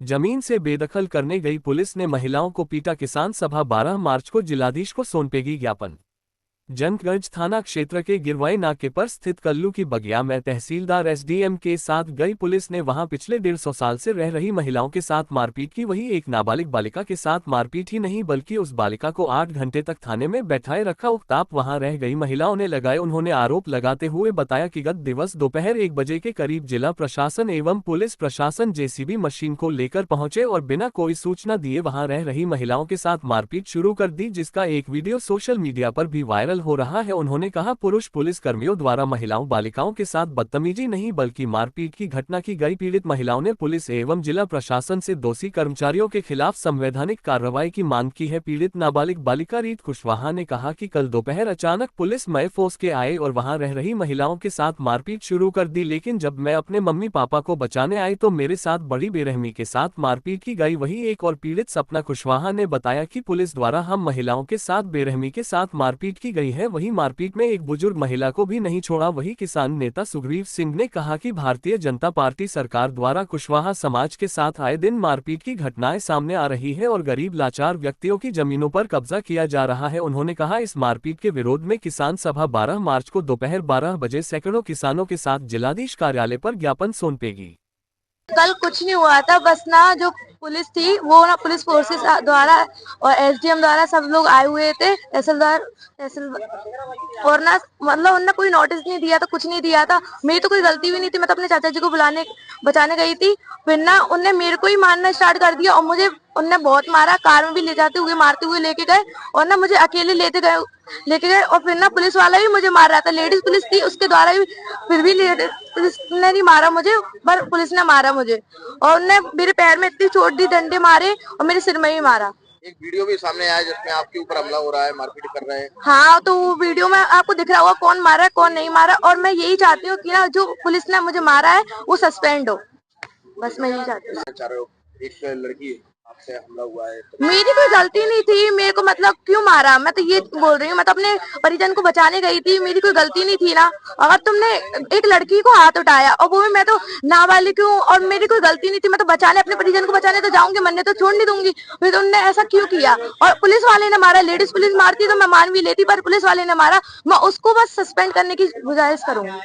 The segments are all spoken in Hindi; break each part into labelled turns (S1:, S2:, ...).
S1: जमीन से बेदखल करने गई पुलिस ने महिलाओं को पीटा। किसान सभा 12 मार्च को जिलाधीश को सौंपेगी ज्ञापन। जनगंज थाना क्षेत्र के गिरवाई नाके पर स्थित कल्लू की बगिया में तहसीलदार एसडीएम के साथ गई पुलिस ने वहां पिछले 150 साल से रह रही महिलाओं के साथ मारपीट की। वही एक नाबालिग बालिका के साथ मारपीट ही नहीं बल्कि उस बालिका को 8 घंटे तक थाने में बैठाए रखा। उकताप वहां रह गई महिलाओं ने लगाए। उन्होंने आरोप लगाते हुए बताया कि गत दिवस दोपहर 1 बजे के करीब जिला प्रशासन एवं पुलिस प्रशासन जेसीबी मशीन को लेकर पहुंचे और बिना कोई सूचना दिए वहां रह रही महिलाओं के साथ मारपीट शुरू कर दी, जिसका एक वीडियो सोशल मीडिया पर भी वायरल हो रहा है। उन्होंने कहा, पुरुष पुलिस कर्मियों द्वारा महिलाओं बालिकाओं के साथ बदतमीजी नहीं बल्कि मारपीट की घटना की गई। पीड़ित महिलाओं ने पुलिस एवं जिला प्रशासन से दोषी कर्मचारियों के खिलाफ संवैधानिक कार्रवाई की मांग की है। पीड़ित नाबालिग बालिका रीत कुशवाहा ने कहा कि कल दोपहर अचानक पुलिस मय फोर्स के आए और वहां रह रही महिलाओं के साथ मारपीट शुरू कर दी, लेकिन जब मैं अपने मम्मी पापा को बचाने आई तो मेरे साथ बड़ी बेरहमी के साथ मारपीट की गई। वही एक और पीड़ित सपना कुशवाहा ने बताया कि पुलिस द्वारा हम महिलाओं के साथ बेरहमी के साथ मारपीट की गई है। वही मारपीट में एक बुजुर्ग महिला को भी नहीं छोड़ा। वही किसान नेता सुग्रीव सिंह ने कहा कि भारतीय जनता पार्टी सरकार द्वारा कुशवाहा समाज के साथ आए दिन मारपीट की घटनाएं सामने आ रही है और गरीब लाचार व्यक्तियों की जमीनों पर कब्जा किया जा रहा है। उन्होंने कहा, इस मारपीट के विरोध में किसान सभा 12 मार्च को दोपहर 12 बजे सैकड़ों किसानों के साथ जिलाधीश कार्यालय पर ज्ञापन सौंपेगी।
S2: कल कुछ नहीं हुआ था, बस ना जो पुलिस थी वो ना पुलिस फोर्सेस द्वारा और एसडीएम द्वारा सब लोग आए हुए थे, तहसील और ना मतलब उन्होंने कोई नोटिस नहीं दिया था, कुछ नहीं दिया था। मेरी तो कोई गलती भी नहीं थी, मैं तो अपने चाचा जी को बचाने गई थी। फिर ना उनने मेरे को ही मारना स्टार्ट कर दिया और मुझे उनने बहुत मारा। कार में भी ले जाते हुए मारते हुए लेके गए और ना मुझे अकेले लेके गए और फिर ना पुलिस वाला भी मुझे मार रहा था। लेडीज पुलिस थी, उसके द्वारा भी फिर भी पुलिस ने नहीं मारा मुझे, पर पुलिस ने मारा मुझे और उनने मेरे पैर में इतनी चोट दी, डंडे मारे और मेरे सिर में भी मारा।
S3: एक वीडियो भी सामने आया जिसमें आपके ऊपर हमला हो रहा है, मारपीट कर रहे हैं।
S2: हाँ, तो वो वीडियो में आपको दिख रहा होगा कौन मारा है कौन नहीं मारा, और मैं यही चाहती हूँ कि ना जो पुलिस ने मुझे मारा है वो सस्पेंड हो। बस मैं यही चाहती हूँ।
S3: एक लड़की आपसे हमला हुआ है तो
S2: मेरी कोई गलती नहीं थी, मेरे को मतलब क्यों मारा? मैं तो ये बोल रही हूँ, मैं तो अपने परिजन को बचाने गई थी, मेरी कोई गलती नहीं थी ना। अगर तुमने एक लड़की को हाथ उठाया और वो भी मैं तो नाबालिग हूँ और मेरी कोई गलती नहीं थी, मैं तो बचाने अपने परिजन को बचाने तो जाऊंगी, मरने तो छोड़ नहीं दूंगी। फिर तुमने ऐसा क्यों किया? और पुलिस वाले ने मारा, लेडीज पुलिस मारती तो मैं मान भी लेती, पर पुलिस वाले ने मारा, मैं उसको बस सस्पेंड करने की गुजारिश करूंगी।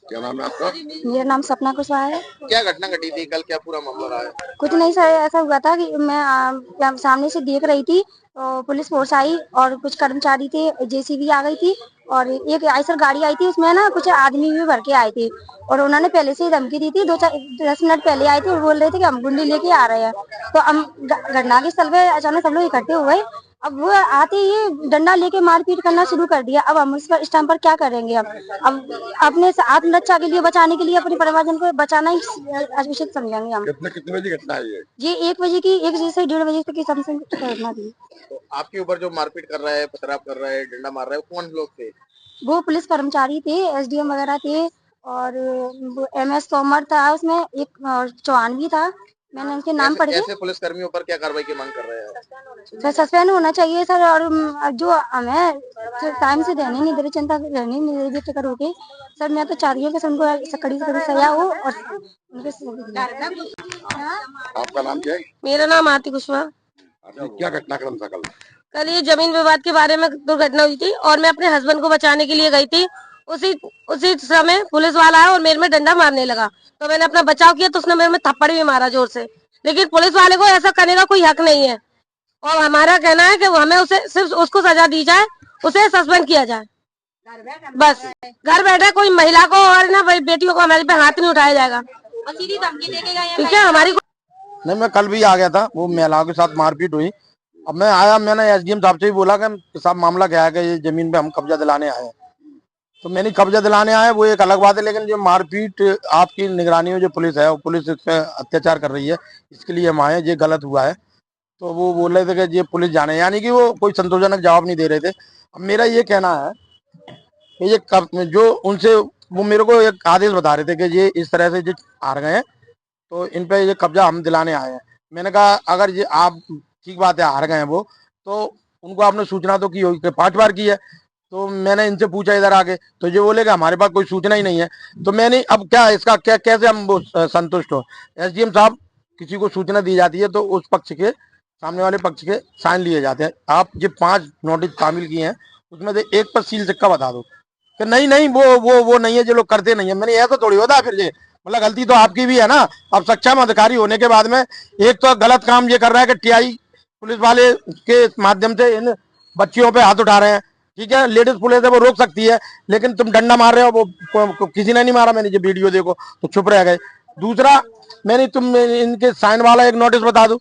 S3: क्या नाम है आपका?
S4: मेरा नाम सपना कुशवाहा है।
S3: क्या घटना घटी थी कल, क्या पूरा मामला रहा है?
S4: कुछ नहीं सर, ऐसा हुआ था कि मैं सामने से देख रही थी तो पुलिस फोर्स आई और कुछ कर्मचारी थे, जेसीबी आ गई थी और एक आयसर गाड़ी आई थी, उसमें ना कुछ आदमी भी भर के आए थे और उन्होंने पहले से ही धमकी दी थी। 10 मिनट पहले आए थे और बोल रहे थे कि हम गुंडी लेके आ रहे हैं। तो हम घटना के स्थल पे अचानक सब लोग इकट्ठे हुए। अब वो आते ही डंडा लेके मारपीट करना शुरू कर दिया। अब हम इस टाइम पर क्या करेंगे? अब अपने आत्मरक्षा के लिए, बचाने के लिए, अपने परिवारजन को बचाना ही आवश्यक समझेंगे हम।
S3: कितने बजे घटना है
S4: ये 1 बजे की, 1 बजे से 1:30 बजे तक की समथिंग घटना थी।
S3: तो आपके ऊपर जो मारपीट कर रहा है, पथराव कर रहा है, डंडा मार रहा है, कौन लोग थे?
S4: वो पुलिस कर्मचारी थे, एसडीएम वगैरह थे और एमएस तोमर था, उसमें एक चौहान भी था। मैंने उनके नाम पढ़ के
S3: ऐसे पुलिस कर्मियों पर क्या कार्रवाई की मांग कर रहे हैं?
S4: सर सस्पेंड होना चाहिए सर। और जो हमें टाइम से रहने नहीं दे रहे, जनता रहने नहीं दे रही बेफिक्र होके सर। मैं तो चाह रही हूँ कि उनको कड़ी से कड़ी सजा हो और
S3: आपका नाम क्या है?
S5: मेरा नाम आरती कुशवाहा।
S3: क्या घटनाक्रम था कल?
S5: कल ये जमीन विवाद के बारे में दुर्घटना हुई थी और मैं अपने हस्बैंड को बचाने के लिए गई थी। उसी समय पुलिस वाला आया और मेरे में डंडा मारने लगा, तो मैंने अपना बचाव किया तो उसने मेरे में थप्पड़ भी मारा जोर से। लेकिन पुलिस वाले को ऐसा करने का कोई हक नहीं है और हमारा कहना है कि हमें उसे सिर्फ उसको सजा दी जाए, उसे सस्पेंड किया जाए। बस घर बैठे कोई महिला को और ना बेटियों को हमारे पे हाथ नहीं उठाया जाएगा। सीधी धमकी देके गए, ठीक है? हमारी
S6: नहीं, मैं कल भी आ गया था, वो महिलाओं के साथ मारपीट हुई। अब मैं आया, मैंने एसडीएम साहब से भी बोला कि साहब मामला क्या है कि ये जमीन पे हम कब्जा दिलाने आए हैं। तो मैंने कब्जा दिलाने आए वो एक अलग बात है, लेकिन जो मारपीट आपकी निगरानी में जो पुलिस है, वो पुलिस इस पे अत्याचार कर रही है, इसके लिए हम आए, ये गलत हुआ है। तो वो बोल रहे थे कि ये पुलिस जाने, यानी कि वो कोई संतोषजनक जवाब नहीं दे रहे थे। अब मेरा ये कहना है कि ये जो उनसे वो मेरे को एक आदेश बता रहे थे कि ये इस तरह से जो हार गए हैं तो इन पे ये कब्जा हम दिलाने आए हैं। मैंने कहा अगर ये आप ठीक बात है हार गए हैं वो, तो उनको आपने सूचना तो की होगी, 5 बार की है, तो मैंने इनसे पूछा इधर आके, तो ये बोले कि हमारे पास कोई सूचना ही नहीं है। तो मैंने अब क्या इसका क्या कैसे हम वो संतुष्ट हो। एसडीएम साहब, किसी को सूचना दी जाती है तो उस पक्ष के, सामने वाले पक्ष के साइन लिए जाते हैं। आप ये 5 नोटिस शामिल किए हैं, उसमें से एक पर सील सिक्का बता दो कि नहीं नहीं वो नहीं है, जो लोग करते नहीं है। मैंने ऐसा थोड़ी होता है, फिर ये मतलब गलती तो आपकी भी है ना। अब सक्षम अधिकारी होने के बाद में एक तो गलत काम ये कर रहा है कि टीआई पुलिस वाले के माध्यम से इन बच्चियों पे हाथ उठा रहे हैं। ठीक है, लेडीज पुलिस है, वो रोक सकती है, लेकिन तुम डंडा मार रहे हो। वो किसी ने नहीं मारा, मैंने जो वीडियो देखो तो चुप रह गए। दूसरा, मैंने तुम इनके साइन वाला एक नोटिस बता दो,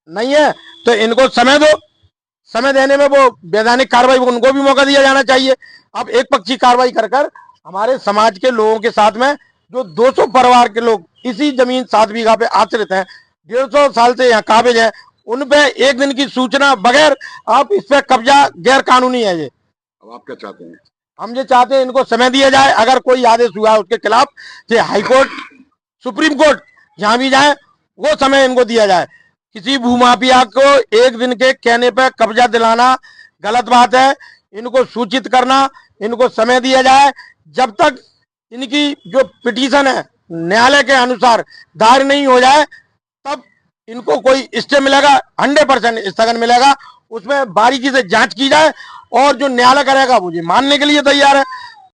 S6: नहीं है तो इनको समय दो। समय देने में वो वैधानिक कार्रवाई, उनको भी मौका दिया जाना चाहिए। अब एक पक्षी कार्रवाई कर कर हमारे समाज के लोगों के साथ में जो 200 परिवार के लोग इसी जमीन 7 बीघा पे आश्रित हैं, 150 साल से यहाँ काबिज हैं, उन पे एक दिन की सूचना बगैर आप इस पे कब्जा गैर कानूनी है। ये
S7: अब आप क्या चाहते हैं?
S6: हम ये चाहते हैं इनको समय दिया जाए। अगर कोई आदेश हुआ है उसके खिलाफ, चाहे हाई कोर्ट, सुप्रीम कोर्ट, जहां भी जाए वो समय इनको दिया जाए। किसी भूमाफिया को एक दिन के कहने पर कब्जा दिलाना गलत बात है। इनको सूचित करना, इनको समय दिया जाए। जब तक इनकी जो पिटीशन है न्यायालय के अनुसार दायर नहीं हो जाए, तब इनको कोई स्टे मिलेगा, 100% स्थगन मिलेगा। उसमें बारीकी से जांच की जाए और जो न्यायालय करेगा वो ये मानने के लिए तैयार है।